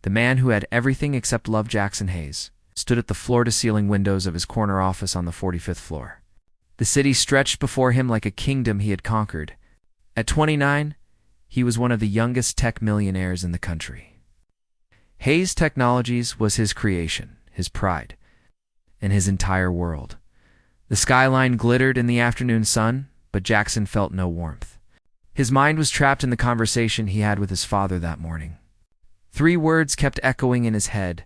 The man who had everything except love, Jackson Hayes, stood at the floor-to-ceiling windows of his corner office on the 45th floor. The city stretched before him like a kingdom he had conquered. At 29, he was one of the youngest tech millionaires in the country. Hayes Technologies was his creation, his pride, and his entire world. The skyline glittered in the afternoon sun, but Jackson felt no warmth. His mind was trapped in the conversation he had with his father that morning. 3 words kept echoing in his head: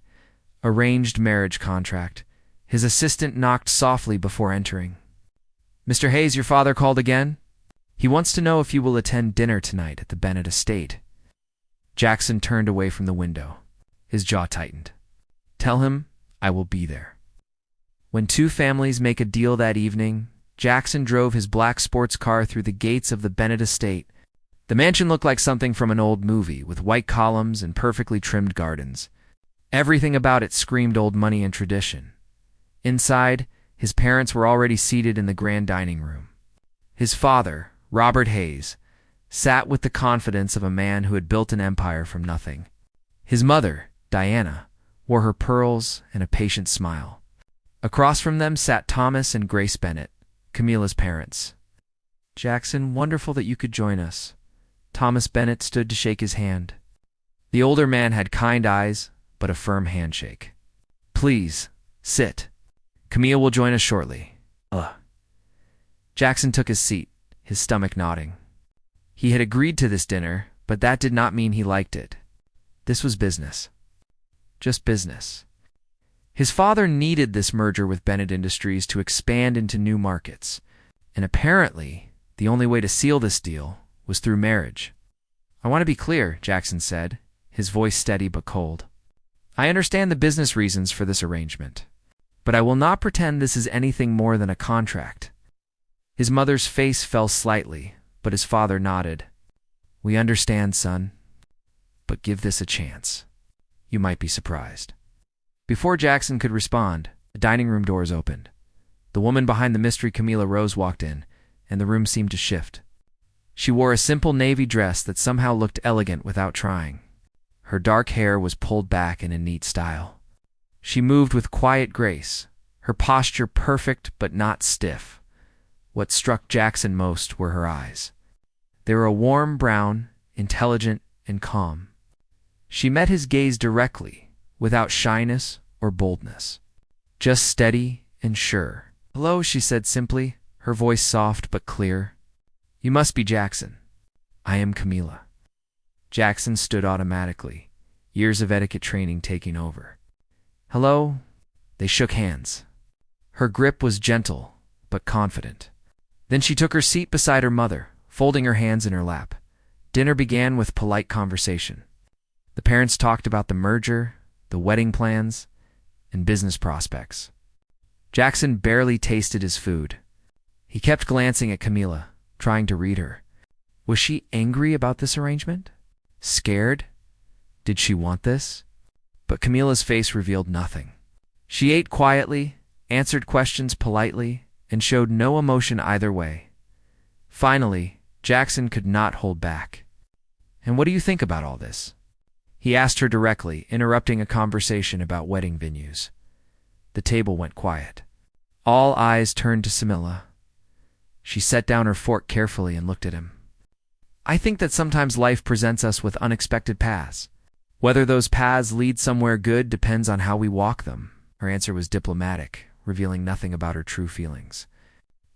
arranged marriage contract. His assistant knocked softly before entering. "Mr. Hayes, your father called again? He wants to know if you will attend dinner tonight at the Bennett estate." Jackson turned away from the window. His jaw tightened. "Tell him I will be there." When 2 families make a deal that evening, Jackson drove his black sports car through the gates of the Bennett estate. The mansion looked like something from an old movie, with white columns and perfectly trimmed gardens. Everything about it screamed old money and tradition. Inside, his parents were already seated in the grand dining room. His father, Robert Hayes, sat with the confidence of a man who had built an empire from nothing. His mother, Diana, wore her pearls and a patient smile. Across from them sat Thomas and Grace Bennett, Camilla's parents. "Jackson, wonderful that you could join us." Thomas Bennett stood to shake his hand. The older man had kind eyes, but a firm handshake. "Please, sit. Camilla will join us shortly." Jackson took his seat, his stomach nodding. He had agreed to this dinner, but that did not mean he liked it. This was business. Just business. His father needed this merger with Bennett Industries to expand into new markets, and apparently the only way to seal this deal was through marriage. "I want to be clear," Jackson said, his voice steady but cold. "I understand the business reasons for this arrangement, but I will not pretend this is anything more than a contract." His mother's face fell slightly, but his father nodded. "We understand, son, but give this a chance. You might be surprised." Before Jackson could respond, the dining room doors opened. The woman behind the mystery Camilla Rose walked in, and the room seemed to shift. She wore a simple navy dress that somehow looked elegant without trying. Her dark hair was pulled back in a neat style. She moved with quiet grace, her posture perfect but not stiff. What struck Jackson most were her eyes. They were a warm brown, intelligent, and calm. She met his gaze directly, without shyness or boldness. Just steady and sure. "Hello," she said simply, her voice soft but clear. "You must be Jackson." "I am Camilla." Jackson stood automatically, years of etiquette training taking over. "Hello." They shook hands. Her grip was gentle but confident. Then she took her seat beside her mother, folding her hands in her lap. Dinner began with polite conversation. The parents talked about the merger, the wedding plans, and business prospects. Jackson barely tasted his food. He kept glancing at Camilla, trying to read her. Was she angry about this arrangement? Scared? Did she want this? But Camilla's face revealed nothing. She ate quietly, answered questions politely, and showed no emotion either way. Finally, Jackson could not hold back. "And what do you think about all this?" He asked her directly, interrupting a conversation about wedding venues. The table went quiet. All eyes turned to Camilla. She set down her fork carefully and looked at him. "I think that sometimes life presents us with unexpected paths. Whether those paths lead somewhere good depends on how we walk them." Her answer was diplomatic, revealing nothing about her true feelings.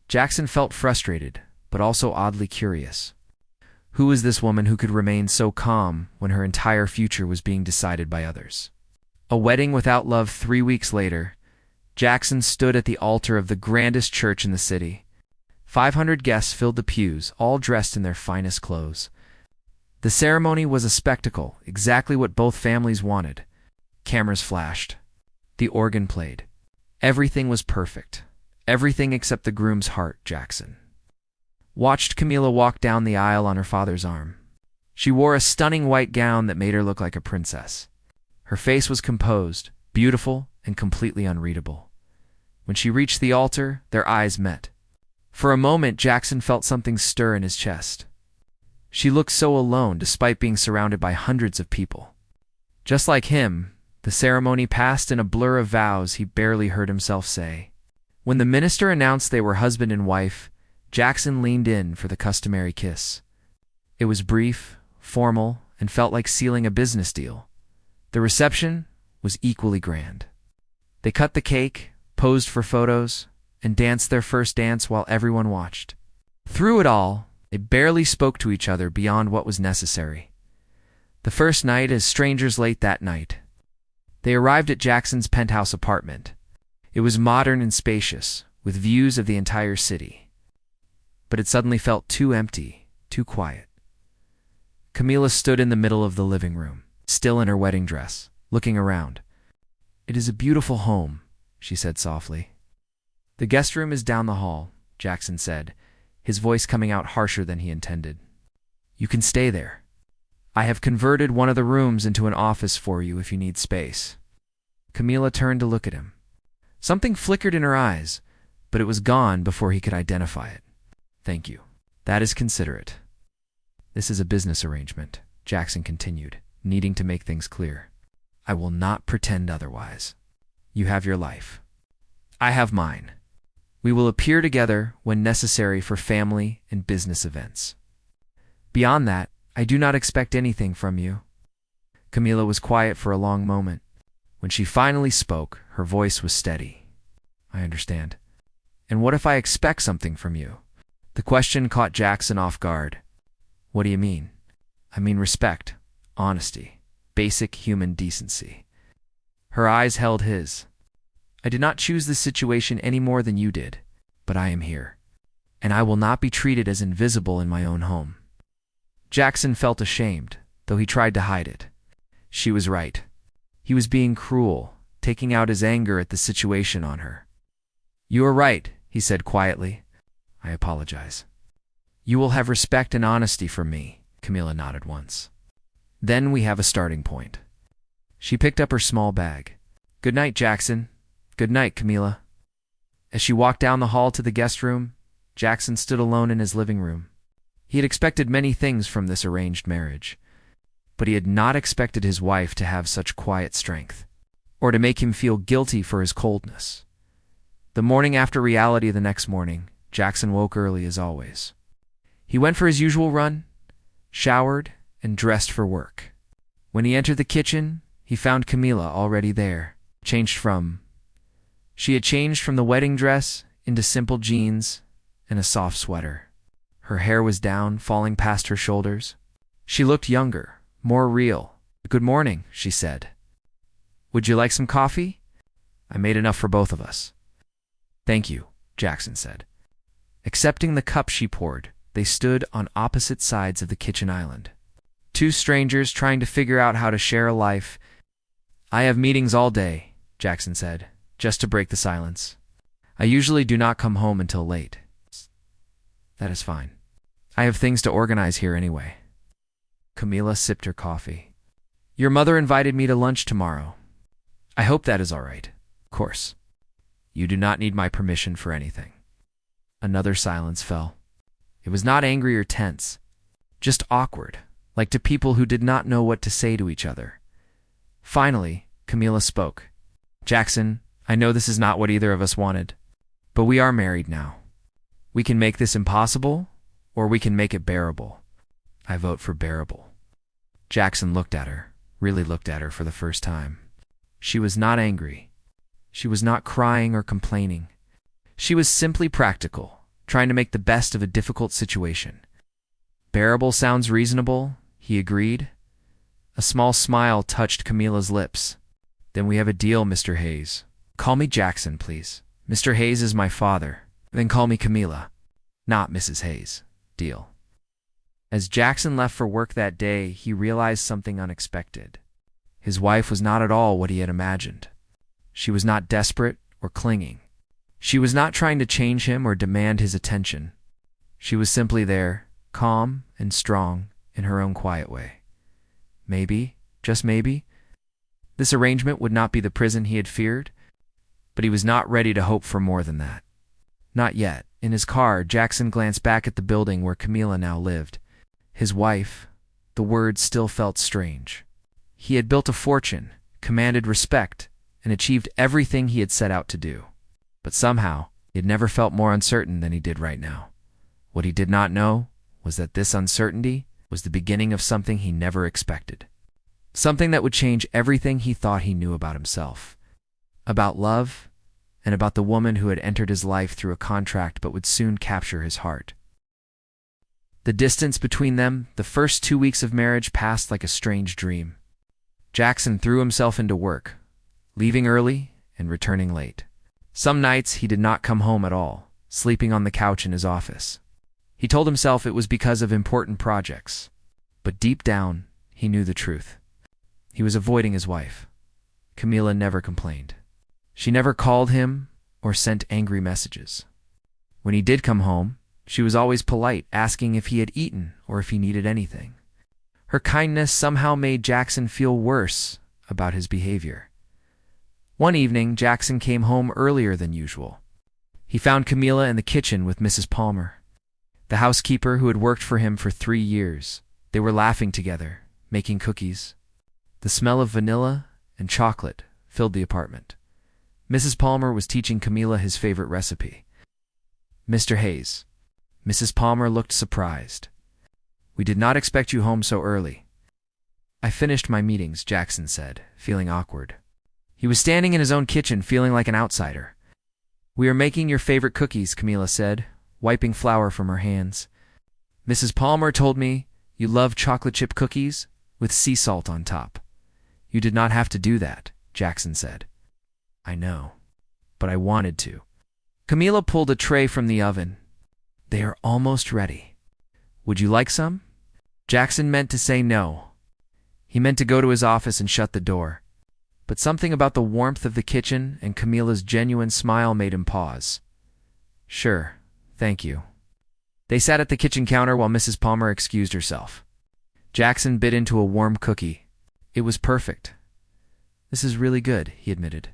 Jackson felt frustrated, but also oddly curious. Who was this woman who could remain so calm when her entire future was being decided by others? A wedding without love 3 weeks later, Jackson stood at the altar of the grandest church in the city. 500 guests filled the pews, all dressed in their finest clothes. The ceremony was a spectacle, exactly what both families wanted. Cameras flashed. The organ played. Everything was perfect. Everything except the groom's heart, Jackson watched Camilla walk down the aisle on her father's arm. She wore a stunning white gown that made her look like a princess. Her face was composed, beautiful, and completely unreadable. When she reached the altar, their eyes met. For a moment, Jackson felt something stir in his chest. She looked so alone despite being surrounded by hundreds of people. Just like him, the ceremony passed in a blur of vows he barely heard himself say. When the minister announced they were husband and wife, Jackson leaned in for the customary kiss. It was brief, formal, and felt like sealing a business deal. The reception was equally grand. They cut the cake, posed for photos, and danced their first dance while everyone watched. Through it all, they barely spoke to each other beyond what was necessary. The first night as strangers late that night. They arrived at Jackson's penthouse apartment. It was modern and spacious, with views of the entire city. But it suddenly felt too empty, too quiet. Camila stood in the middle of the living room, still in her wedding dress, looking around. "It is a beautiful home," she said softly. "The guest room is down the hall," Jackson said, his voice coming out harsher than he intended. "You can stay there. I have converted one of the rooms into an office for you if you need space." Camila turned to look at him. Something flickered in her eyes, but it was gone before he could identify it. "Thank you. That is considerate." "This is a business arrangement," Jackson continued, needing to make things clear. "I will not pretend otherwise. You have your life. I have mine. We will appear together when necessary for family and business events. Beyond that, I do not expect anything from you." Camila was quiet for a long moment. When she finally spoke, her voice was steady. "I understand. And what if I expect something from you?" The question caught Jackson off guard. "What do you mean?" "I mean respect, honesty, basic human decency." Her eyes held his. "I did not choose this situation any more than you did, but I am here, and I will not be treated as invisible in my own home." Jackson felt ashamed, though he tried to hide it. She was right. He was being cruel, taking out his anger at the situation on her. "You are right," he said quietly. "I apologize." "You will have respect and honesty from me," Camila nodded once. "Then we have a starting point." She picked up her small bag. "Good night, Jackson." "Good night, Camila." As she walked down the hall to the guest room, Jackson stood alone in his living room. He had expected many things from this arranged marriage, but he had not expected his wife to have such quiet strength, or to make him feel guilty for his coldness. The morning after reality the next morning, Jackson woke early as always. He went for his usual run, showered, and dressed for work. When he entered the kitchen, he found Camila already there, She had changed from the wedding dress into simple jeans and a soft sweater. Her hair was down, falling past her shoulders. She looked younger, more real. "Good morning," she said. "Would you like some coffee? I made enough for both of us." "Thank you," Jackson said. Accepting the cup she poured, they stood on opposite sides of the kitchen island. Two strangers trying to figure out how to share a life. "I have meetings all day," Jackson said, just to break the silence. "I usually do not come home until late." "That is fine. I have things to organize here anyway." Camila sipped her coffee. "Your mother invited me to lunch tomorrow. I hope that is all right." "Of course. You do not need my permission for anything." Another silence fell. It was not angry or tense, just awkward, like to people who did not know what to say to each other. Finally, Camila spoke. "Jackson, I know this is not what either of us wanted, but we are married now. We can make this impossible, or we can make it bearable. I vote for bearable." Jackson looked at her, really looked at her for the first time. She was not angry. She was not crying or complaining. She was simply practical, trying to make the best of a difficult situation. "Bearable sounds reasonable," he agreed. A small smile touched Camila's lips. "Then we have a deal, Mr. Hayes. Call me Jackson, please. Mr. Hayes is my father. Then call me Camila, not Mrs. Hayes. Deal." As Jackson left for work that day, he realized something unexpected. His wife was not at all what he had imagined. She was not desperate or clinging. She was not trying to change him or demand his attention. She was simply there, calm and strong in her own quiet way. Maybe, just maybe, this arrangement would not be the prison he had feared, but he was not ready to hope for more than that. Not yet. In his car, Jackson glanced back at the building where Camila now lived. His wife. The words still felt strange. He had built a fortune, commanded respect, and achieved everything he had set out to do. But somehow, he had never felt more uncertain than he did right now. What he did not know was that this uncertainty was the beginning of something he never expected. Something that would change everything he thought he knew about himself, about love, and about the woman who had entered his life through a contract but would soon capture his heart. The distance between them, the first 2 weeks of marriage, passed like a strange dream. Jackson threw himself into work, leaving early and returning late. Some nights he did not come home at all, sleeping on the couch in his office. He told himself it was because of important projects, but deep down, he knew the truth. He was avoiding his wife. Camila never complained. She never called him or sent angry messages. When he did come home, she was always polite, asking if he had eaten or if he needed anything. Her kindness somehow made Jackson feel worse about his behavior. One evening, Jackson came home earlier than usual. He found Camila in the kitchen with Mrs. Palmer, the housekeeper who had worked for him for 3 years. They were laughing together, making cookies. The smell of vanilla and chocolate filled the apartment. Mrs. Palmer was teaching Camila his favorite recipe. "Mr. Hayes." Mrs. Palmer looked surprised. "We did not expect you home so early." "I finished my meetings," Jackson said, feeling awkward. He was standing in his own kitchen, feeling like an outsider. "We are making your favorite cookies," Camila said, wiping flour from her hands. "Mrs. Palmer told me you love chocolate chip cookies with sea salt on top." "You did not have to do that," Jackson said. "I know, but I wanted to." Camila pulled a tray from the oven. "They are almost ready. Would you like some?" Jackson meant to say no. He meant to go to his office and shut the door. But something about the warmth of the kitchen and Camila's genuine smile made him pause. "Sure, thank you." They sat at the kitchen counter while Mrs. Palmer excused herself. Jackson bit into a warm cookie. It was perfect. "This is really good," he admitted.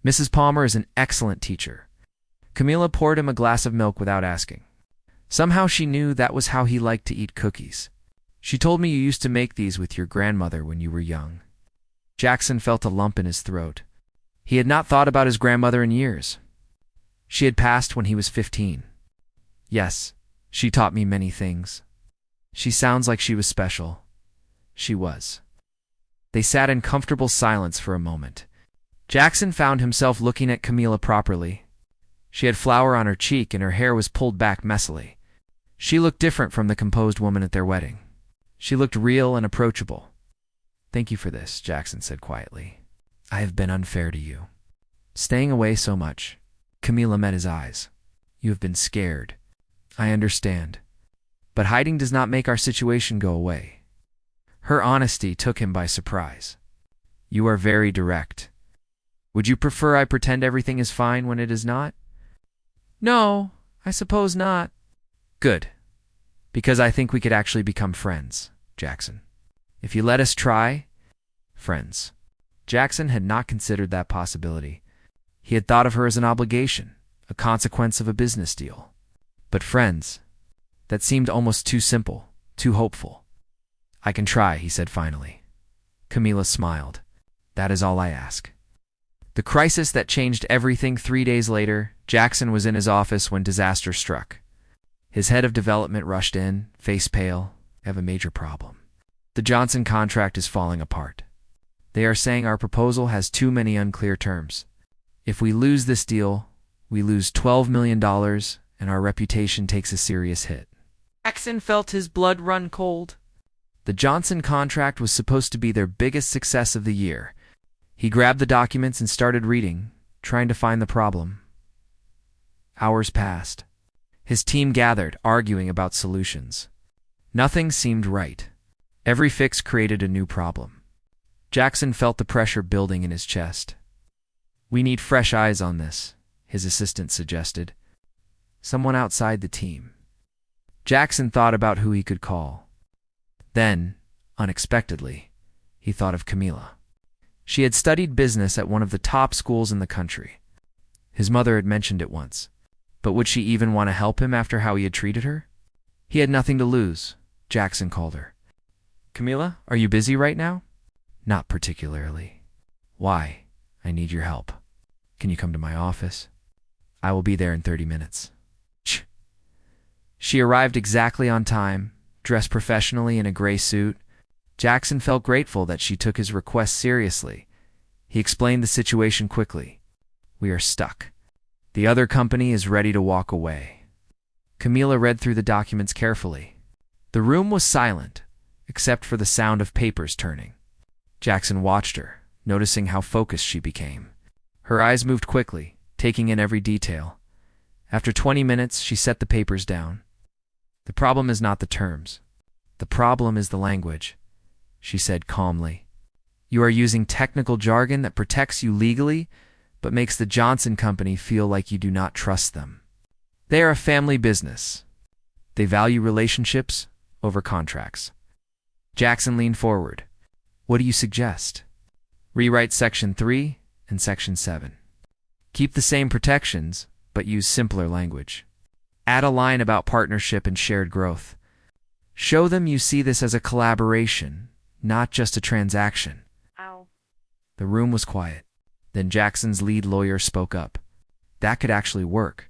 "Mrs. Palmer is an excellent teacher." Camila poured him a glass of milk without asking. Somehow she knew that was how he liked to eat cookies. "She told me you used to make these with your grandmother when you were young." Jackson felt a lump in his throat. He had not thought about his grandmother in years. She had passed when he was 15. "Yes, she taught me many things." "She sounds like she was special." She was. They sat in comfortable silence for a moment. Jackson found himself looking at Camila properly. She had flour on her cheek and her hair was pulled back messily. She looked different from the composed woman at their wedding. She looked real and approachable. "Thank you for this," Jackson said quietly. "I have been unfair to you. Staying away so much." Camila met his eyes. "You have been scared. I understand. But hiding does not make our situation go away." Her honesty took him by surprise. "You are very direct. Would you prefer I pretend everything is fine when it is not?" "No, I suppose not." "Good. Because I think we could actually become friends, Jackson. If you let us try, friends." Jackson had not considered that possibility. He had thought of her as an obligation, a consequence of a business deal. But friends, that seemed almost too simple, too hopeful. "I can try," he said finally. Camila smiled. "That is all I ask." The crisis that changed everything. 3 days later, Jackson was in his office when disaster struck. His head of development rushed in, face pale. "I have a major problem. The Johnson contract is falling apart. They are saying our proposal has too many unclear terms. If we lose this deal, we lose $12 million and our reputation takes a serious hit." Jackson felt his blood run cold. The Johnson contract was supposed to be their biggest success of the year. He grabbed the documents and started reading, trying to find the problem. Hours passed. His team gathered, arguing about solutions. Nothing seemed right. Every fix created a new problem. Jackson felt the pressure building in his chest. "We need fresh eyes on this," his assistant suggested. "Someone outside the team." Jackson thought about who he could call. Then, unexpectedly, he thought of Camila. She had studied business at one of the top schools in the country. His mother had mentioned it once. But would she even want to help him after how he had treated her? He had nothing to lose. Jackson called her. "Camila, are you busy right now?" Not particularly. Why? I need your help. Can you come to my office? I will be there in 30 minutes. She arrived exactly on time, dressed professionally in a gray suit. Jackson felt grateful that she took his request seriously. He explained the situation quickly. We are stuck. The other company is ready to walk away. Camila read through the documents carefully. The room was silent, except for the sound of papers turning. Jackson watched her, noticing how focused she became. Her eyes moved quickly, taking in every detail. After 20 minutes, she set the papers down. The problem is not the terms. The problem is the language, she said calmly. You are using technical jargon that protects you legally, but makes the Johnson Company feel like you do not trust them. They are a family business. They value relationships over contracts. Jackson leaned forward. What do you suggest? Rewrite Section 3 and Section 7. Keep the same protections, but use simpler language. Add a line about partnership and shared growth. Show them you see this as a collaboration, not just a transaction. Ow. The room was quiet. Then Jackson's lead lawyer spoke up. That could actually work.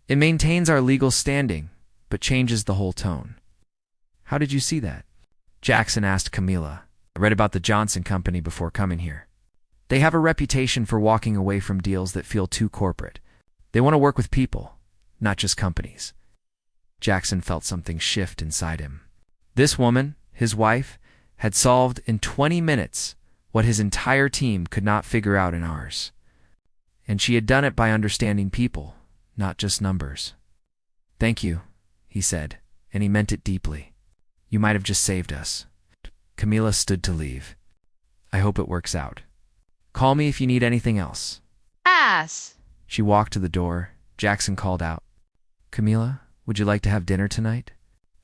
It maintains our legal standing, but changes the whole tone. How did you see that? Jackson asked Camila. I read about the Johnson Company before coming here. They have a reputation for walking away from deals that feel too corporate. They want to work with people, not just companies. Jackson felt something shift inside him. This woman, his wife, had solved in 20 minutes what his entire team could not figure out in hours. And she had done it by understanding people, not just numbers. Thank you, he said, and he meant it deeply. You might have just saved us. Camila stood to leave. I hope it works out. Call me if you need anything else. Ass. She walked to the door. Jackson called out. Camila, would you like to have dinner tonight?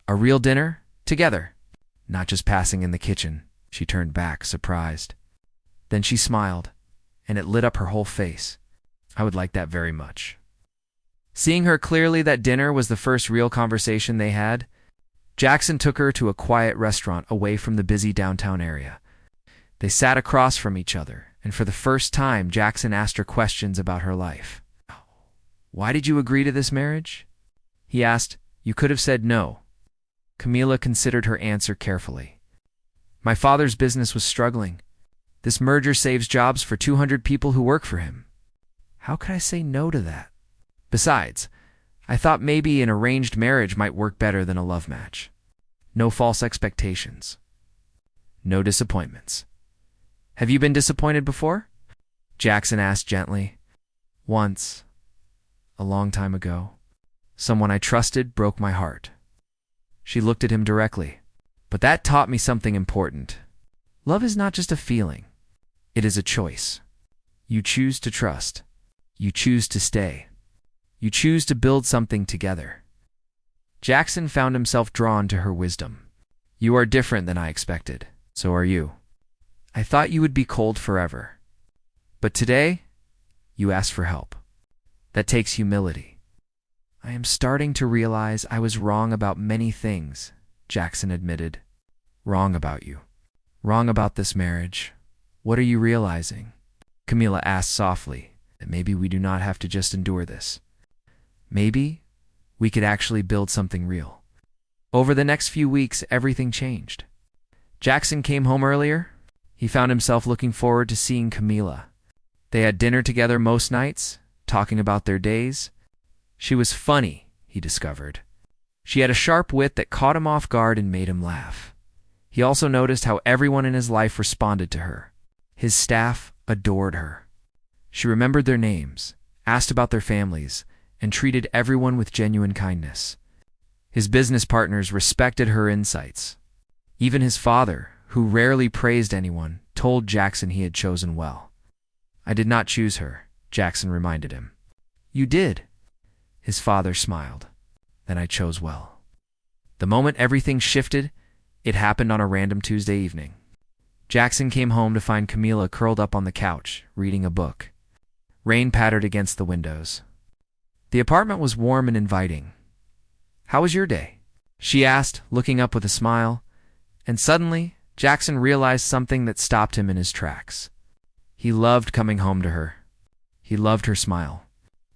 A real dinner? Together. Not just passing in the kitchen. She turned back, surprised. Then she smiled, and it lit up her whole face. I would like that very much. Seeing her clearly that dinner was the first real conversation they had, Jackson took her to a quiet restaurant away from the busy downtown area. They sat across from each other, and for the first time, Jackson asked her questions about her life. Why did you agree to this marriage? He asked. You could have said no. Camila considered her answer carefully. My father's business was struggling. This merger saves jobs for 200 people who work for him. How could I say no to that? Besides, I thought maybe an arranged marriage might work better than a love match. No false expectations. No disappointments. Have you been disappointed before? Jackson asked gently. Once. A long time ago. Someone I trusted broke my heart. She looked at him directly. But that taught me something important. Love is not just a feeling. It is a choice. You choose to trust. You choose to stay. You choose to build something together. Jackson found himself drawn to her wisdom. You are different than I expected. So are you. I thought you would be cold forever. But today, you asked for help. That takes humility. I am starting to realize I was wrong about many things, Jackson admitted. Wrong about you. Wrong about this marriage. What are you realizing? Camila asked softly, that maybe we do not have to just endure this. Maybe we could actually build something real. Over the next few weeks, everything changed. Jackson came home earlier. He found himself looking forward to seeing Camila. They had dinner together most nights, talking about their days. She was funny, he discovered. She had a sharp wit that caught him off guard and made him laugh. He also noticed how everyone in his life responded to her. His staff adored her. She remembered their names, asked about their families, and treated everyone with genuine kindness. His business partners respected her insights. Even his father, who rarely praised anyone, told Jackson he had chosen well. I did not choose her, Jackson reminded him. You did. His father smiled. Then I chose well. The moment everything shifted, it happened on a random Tuesday evening. Jackson came home to find Camila curled up on the couch, reading a book. Rain pattered against the windows. The apartment was warm and inviting. How was your day? She asked, looking up with a smile, and suddenly Jackson realized something that stopped him in his tracks. He loved coming home to her. He loved her smile.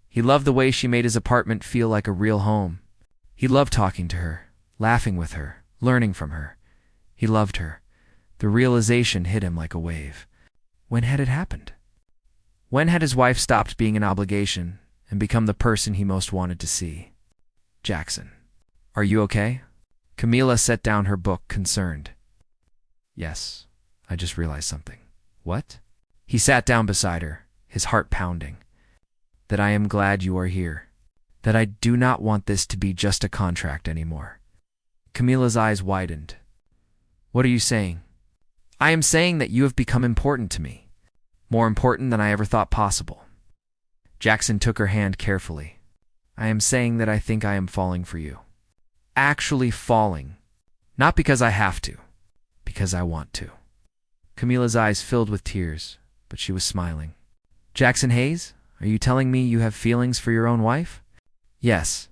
He loved the way she made his apartment feel like a real home. He loved talking to her, laughing with her, learning from her. He loved her. The realization hit him like a wave. When had it happened? When had his wife stopped being an obligation and become the person he most wanted to see? Jackson. Are you okay? Camila set down her book, concerned. Yes, I just realized something. What? He sat down beside her, his heart pounding. That I am glad you are here. That I do not want this to be just a contract anymore. Camila's eyes widened. What are you saying? I am saying that you have become important to me. More important than I ever thought possible. Jackson took her hand carefully. I am saying that I think I am falling for you. Actually falling. Not because I have to. Because I want to. Camila's eyes filled with tears, but she was smiling. Jackson Hayes, are you telling me you have feelings for your own wife? Yes.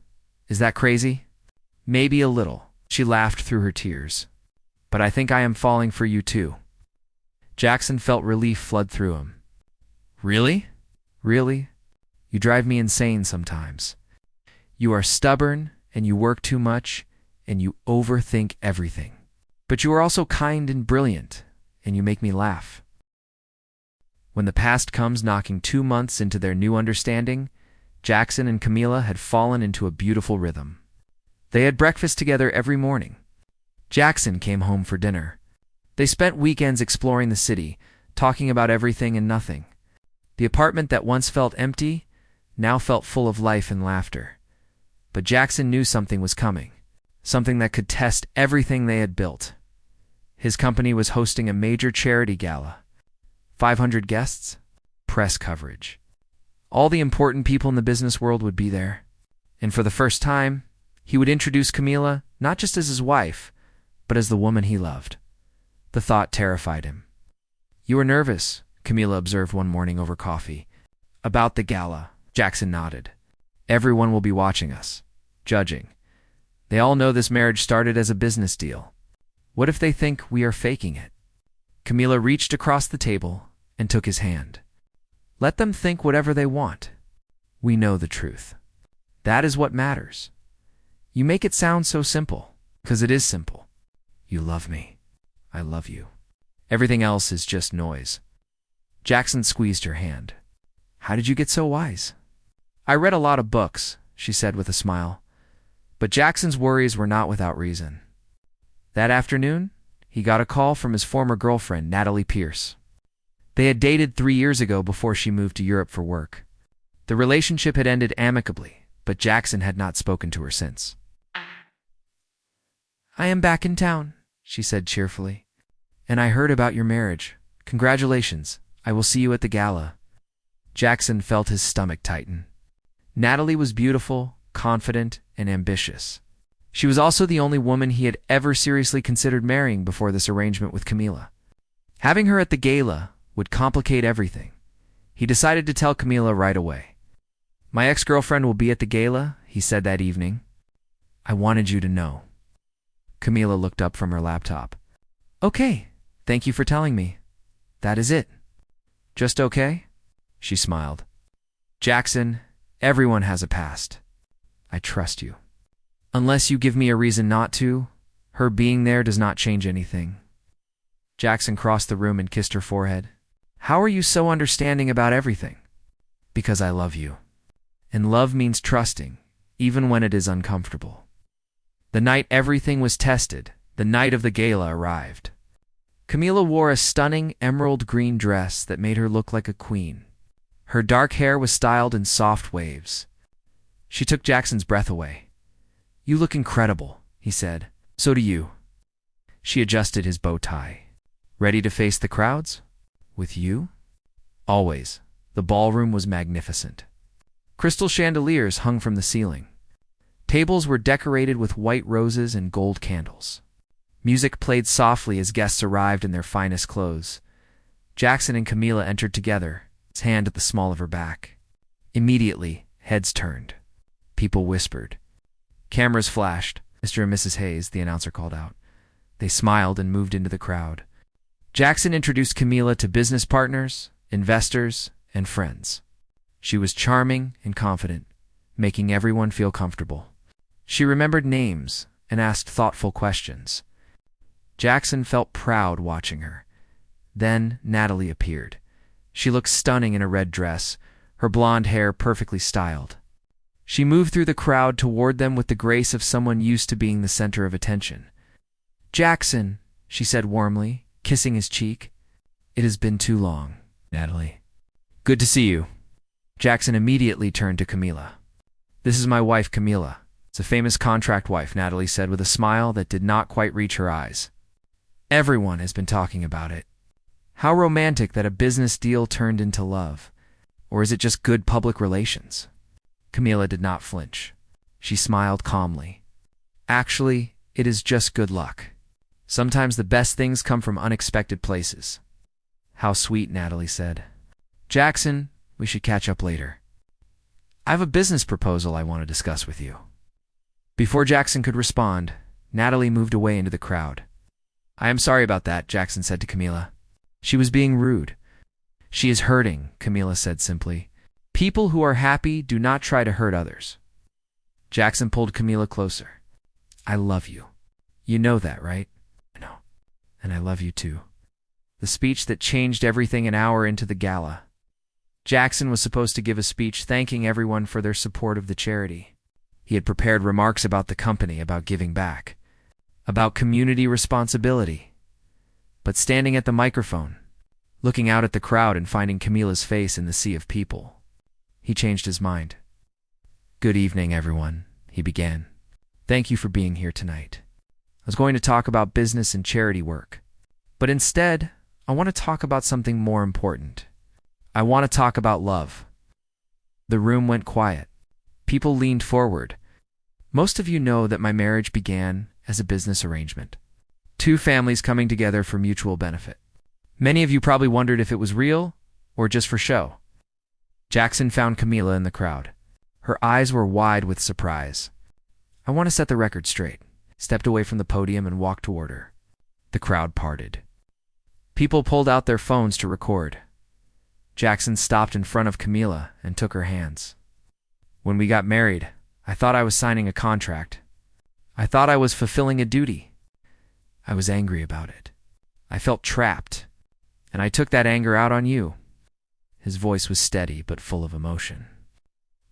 Is that crazy? Maybe a little. She laughed through her tears. But I think I am falling for you too. Jackson felt relief flood through him. Really? Really? You drive me insane sometimes. You are stubborn, and you work too much, and you overthink everything. But you are also kind and brilliant, and you make me laugh. When the past comes knocking 2 months into their new understanding, Jackson and Camila had fallen into a beautiful rhythm. They had breakfast together every morning. Jackson came home for dinner. They spent weekends exploring the city, talking about everything and nothing. The apartment that once felt empty now felt full of life and laughter. But Jackson knew something was coming, something that could test everything they had built. His company was hosting a major charity gala. 500 guests, press coverage. All the important people in the business world would be there. And for the first time, he would introduce Camila not just as his wife, but as the woman he loved. The thought terrified him. You are nervous, Camila observed one morning over coffee. About the gala, Jackson nodded. Everyone will be watching us, judging. They all know this marriage started as a business deal. What if they think we are faking it? Camila reached across the table and took his hand. Let them think whatever they want. We know the truth. That is what matters. You make it sound so simple, because it is simple. You love me. I love you. Everything else is just noise. Jackson squeezed her hand. How did you get so wise? I read a lot of books, she said with a smile. But Jackson's worries were not without reason. That afternoon, he got a call from his former girlfriend, Natalie Pierce. They had dated 3 years ago before she moved to Europe for work. The relationship had ended amicably, but Jackson had not spoken to her since. I am back in town, she said cheerfully. And I heard about your marriage. Congratulations. I will see you at the gala. Jackson felt his stomach tighten. Natalie was beautiful, confident, and ambitious. She was also the only woman he had ever seriously considered marrying before this arrangement with Camila. Having her at the gala would complicate everything. He decided to tell Camila right away. My ex-girlfriend will be at the gala, he said that evening. I wanted you to know. Camila looked up from her laptop. Okay, thank you for telling me. That is it. Just okay? She smiled. Jackson, everyone has a past. I trust you. Unless you give me a reason not to, her being there does not change anything. Jackson crossed the room and kissed her forehead. How are you so understanding about everything? Because I love you. And love means trusting, even when it is uncomfortable. The night everything was tested, the night of the gala arrived. Camila wore a stunning emerald green dress that made her look like a queen. Her dark hair was styled in soft waves. She took Jackson's breath away. You look incredible, he said. So do you. She adjusted his bow tie. Ready to face the crowds? With you? Always. The ballroom was magnificent. Crystal chandeliers hung from the ceiling. Tables were decorated with white roses and gold candles. Music played softly as guests arrived in their finest clothes. Jackson and Camila entered together, his hand at the small of her back. Immediately, heads turned. People whispered. Cameras flashed. Mr. and Mrs. Hayes, the announcer called out. They smiled and moved into the crowd. Jackson introduced Camila to business partners, investors, and friends. She was charming and confident, making everyone feel comfortable. She remembered names and asked thoughtful questions. Jackson felt proud watching her. Then Natalie appeared. She looked stunning in a red dress, her blonde hair perfectly styled. She moved through the crowd toward them with the grace of someone used to being the center of attention. "Jackson," she said warmly, kissing his cheek. "It has been too long, Natalie." "Good to see you." Jackson immediately turned to Camila. "This is my wife, Camila. It's a famous contract wife," Natalie said with a smile that did not quite reach her eyes. "Everyone has been talking about it. How romantic that a business deal turned into love. Or is it just good public relations?" Camila did not flinch. She smiled calmly. "Actually, it is just good luck. Sometimes the best things come from unexpected places." "How sweet," Natalie said. "Jackson, we should catch up later. I have a business proposal I want to discuss with you." Before Jackson could respond, Natalie moved away into the crowd. "I am sorry about that," Jackson said to Camila. She was being rude. "She is hurting," Camila said simply. "People who are happy do not try to hurt others." Jackson pulled Camila closer. "I love you. You know that, right?" "I know. And I love you too." The speech that changed everything an hour into the gala. Jackson was supposed to give a speech thanking everyone for their support of the charity. He had prepared remarks about the company, about giving back, about community responsibility. But standing at the microphone, looking out at the crowd and finding Camila's face in the sea of people, he changed his mind. "Good evening, everyone," he began. "Thank you for being here tonight. I was going to talk about business and charity work, but instead, I want to talk about something more important. I want to talk about love." The room went quiet. People leaned forward. "Most of you know that my marriage began as a business arrangement. Two families coming together for mutual benefit. Many of you probably wondered if it was real or just for show." Jackson found Camila in the crowd. Her eyes were wide with surprise. "I want to set the record straight," stepped away from the podium and walked toward her. The crowd parted. People pulled out their phones to record. Jackson stopped in front of Camila and took her hands. "When we got married, I thought I was signing a contract. I thought I was fulfilling a duty. I was angry about it. I felt trapped, and I took that anger out on you." His voice was steady but full of emotion.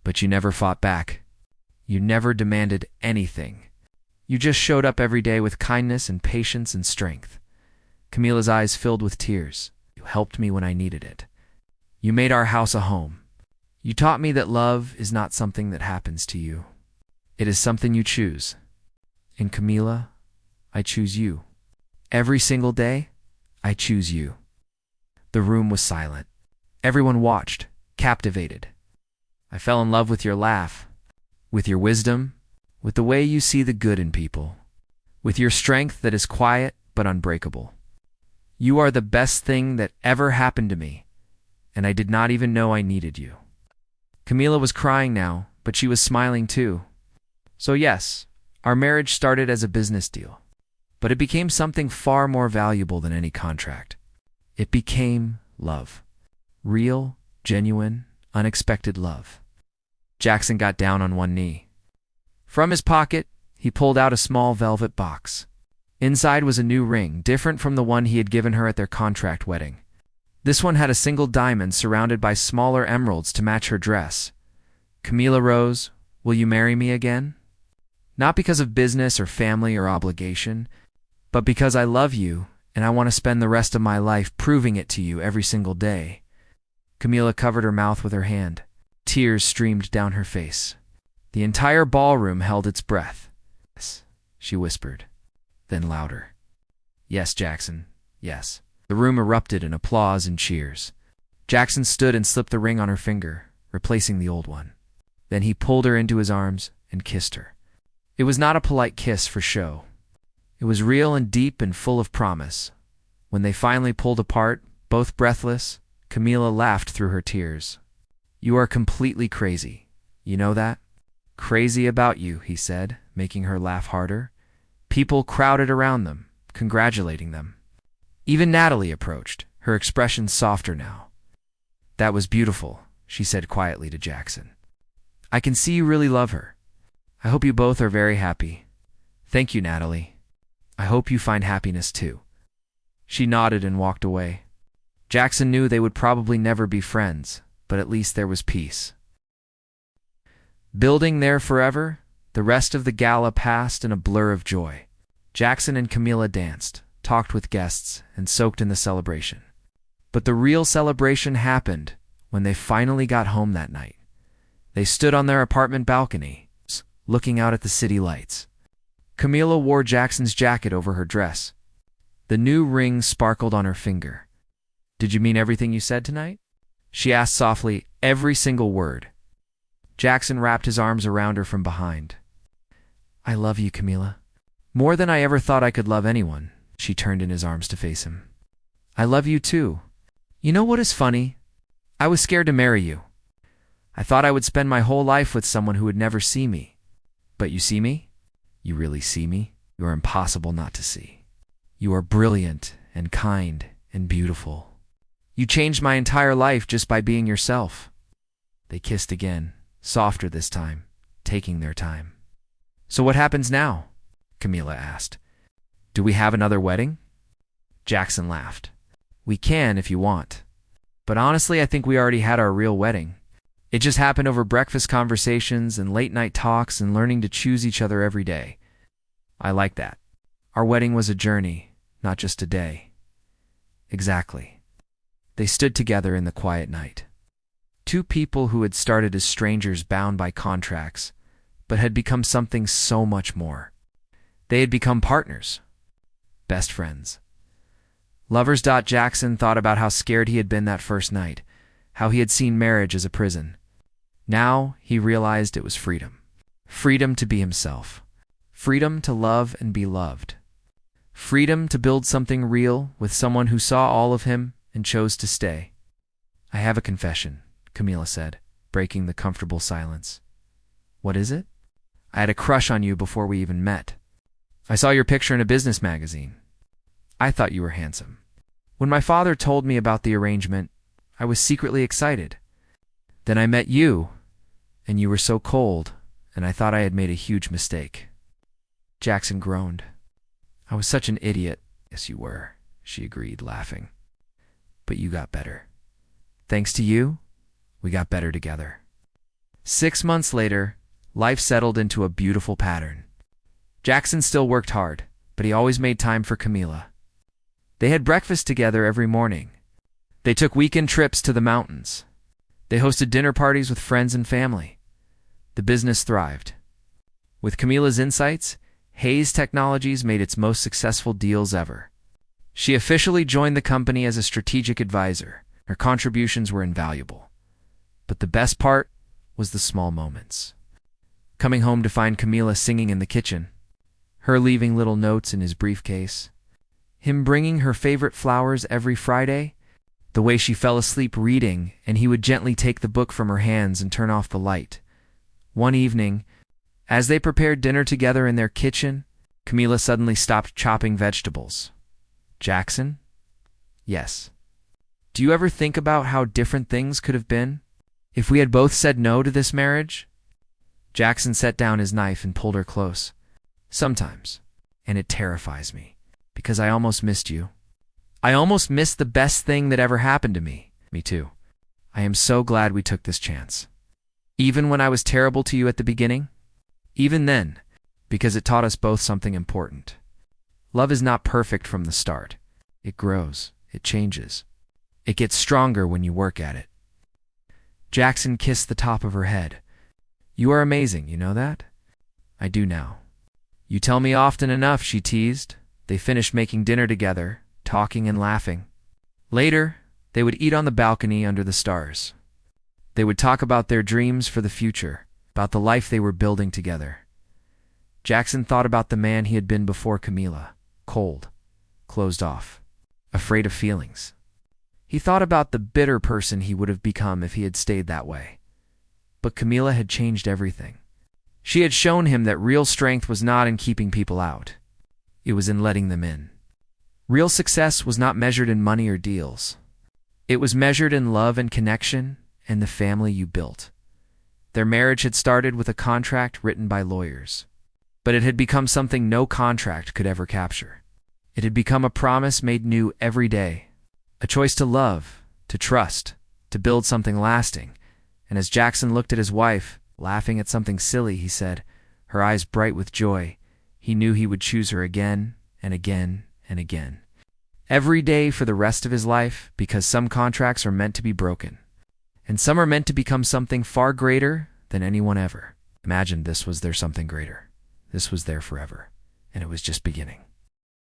"But you never fought back. You never demanded anything. You just showed up every day with kindness and patience and strength." Camila's eyes filled with tears. "You helped me when I needed it. You made our house a home. You taught me that love is not something that happens to you. It is something you choose. And Camila, I choose you. Every single day, I choose you." The room was silent. Everyone watched, captivated. "I fell in love with your laugh, with your wisdom, with the way you see the good in people, with your strength that is quiet but unbreakable. You are the best thing that ever happened to me, and I did not even know I needed you." Camila was crying now, but she was smiling too. "So yes, our marriage started as a business deal, but it became something far more valuable than any contract. It became love. Real, genuine, unexpected love." Jackson got down on one knee. From his pocket, he pulled out a small velvet box. Inside was a new ring, different from the one he had given her at their contract wedding. This one had a single diamond surrounded by smaller emeralds to match her dress. "Camila Rose, will you marry me again? Not because of business or family or obligation, but because I love you and I want to spend the rest of my life proving it to you every single day." Camila covered her mouth with her hand. Tears streamed down her face. The entire ballroom held its breath. "Yes," she whispered, then louder. "Yes, Jackson, yes." The room erupted in applause and cheers. Jackson stood and slipped the ring on her finger, replacing the old one. Then he pulled her into his arms and kissed her. It was not a polite kiss for show. It was real and deep and full of promise. When they finally pulled apart, both breathless, Camila laughed through her tears. "You are completely crazy. You know that?" "Crazy about you," he said, making her laugh harder. People crowded around them, congratulating them. Even Natalie approached, her expression softer now. "That was beautiful," she said quietly to Jackson. "I can see you really love her. I hope you both are very happy." "Thank you, Natalie. I hope you find happiness too." She nodded and walked away. Jackson knew they would probably never be friends, but at least there was peace. Building there forever, the rest of the gala passed in a blur of joy. Jackson and Camila danced, talked with guests, and soaked in the celebration. But the real celebration happened when they finally got home that night. They stood on their apartment balcony, looking out at the city lights. Camila wore Jackson's jacket over her dress. The new ring sparkled on her finger. "Did you mean everything you said tonight?" she asked softly, every single word. Jackson wrapped his arms around her from behind. "I love you, Camila. More than I ever thought I could love anyone." She turned in his arms to face him. "I love you too. You know what is funny? I was scared to marry you. I thought I would spend my whole life with someone who would never see me. But you see me? You really see me? You are impossible not to see. You are brilliant and kind and beautiful. You changed my entire life just by being yourself." They kissed again, softer this time, taking their time. "So what happens now?" Camila asked. "Do we have another wedding?" Jackson laughed. "We can if you want. But honestly, I think we already had our real wedding. It just happened over breakfast conversations and late-night talks and learning to choose each other every day. I like that. Our wedding was a journey, not just a day." Exactly. They stood together in the quiet night. Two people who had started as strangers bound by contracts, but had become something so much more. They had become partners. Best friends. Lovers. Jackson thought about how scared he had been that first night, how he had seen marriage as a prison. Now he realized it was freedom. Freedom to be himself. Freedom to love and be loved. Freedom to build something real with someone who saw all of him and chose to stay. "I have a confession," Camila said, breaking the comfortable silence. "What is it?" "I had a crush on you before we even met. I saw your picture in a business magazine. I thought you were handsome. When my father told me about the arrangement, I was secretly excited. Then I met you, and you were so cold, and I thought I had made a huge mistake." Jackson groaned. "I was such an idiot." "Yes, you were," she agreed, laughing. "But you got better. Thanks to you, we got better together." 6 months later, life settled into a beautiful pattern. Jackson still worked hard, but he always made time for Camila. They had breakfast together every morning. They took weekend trips to the mountains. They hosted dinner parties with friends and family. The business thrived. With Camila's insights, Hayes Technologies made its most successful deals ever. She officially joined the company as a strategic advisor. Her contributions were invaluable. But the best part was the small moments. Coming home to find Camila singing in the kitchen, her leaving little notes in his briefcase, him bringing her favorite flowers every Friday, the way she fell asleep reading and he would gently take the book from her hands and turn off the light. One evening, as they prepared dinner together in their kitchen, Camila suddenly stopped chopping vegetables. "Jackson?" "Yes." "Do you ever think about how different things could have been if we had both said no to this marriage?" Jackson set down his knife and pulled her close. "Sometimes, and it terrifies me, because I almost missed you. I almost missed the best thing that ever happened to me." "Me too. I am so glad we took this chance. Even when I was terrible to you at the beginning? Even then, because it taught us both something important. Love is not perfect from the start. It grows. It changes. It gets stronger when you work at it." Jackson kissed the top of her head. "You are amazing, you know that?" "I do now." "You tell me often enough," she teased. They finished making dinner together, talking and laughing. Later, they would eat on the balcony under the stars. They would talk about their dreams for the future, about the life they were building together. Jackson thought about the man he had been before Camila, cold, closed off, afraid of feelings. He thought about the bitter person he would have become if he had stayed that way. But Camila had changed everything. She had shown him that real strength was not in keeping people out. It was in letting them in. Real success was not measured in money or deals. It was measured in love and connection and the family you built. Their marriage had started with a contract written by lawyers, but it had become something no contract could ever capture. It had become a promise made new every day, a choice to love, to trust, to build something lasting. And as Jackson looked at his wife, laughing at something silly, he said, her eyes bright with joy, he knew he would choose her again and again and again. Every day for the rest of his life, because some contracts are meant to be broken, and some are meant to become something far greater than anyone ever imagined. This was their something greater. This was their forever, and it was just beginning.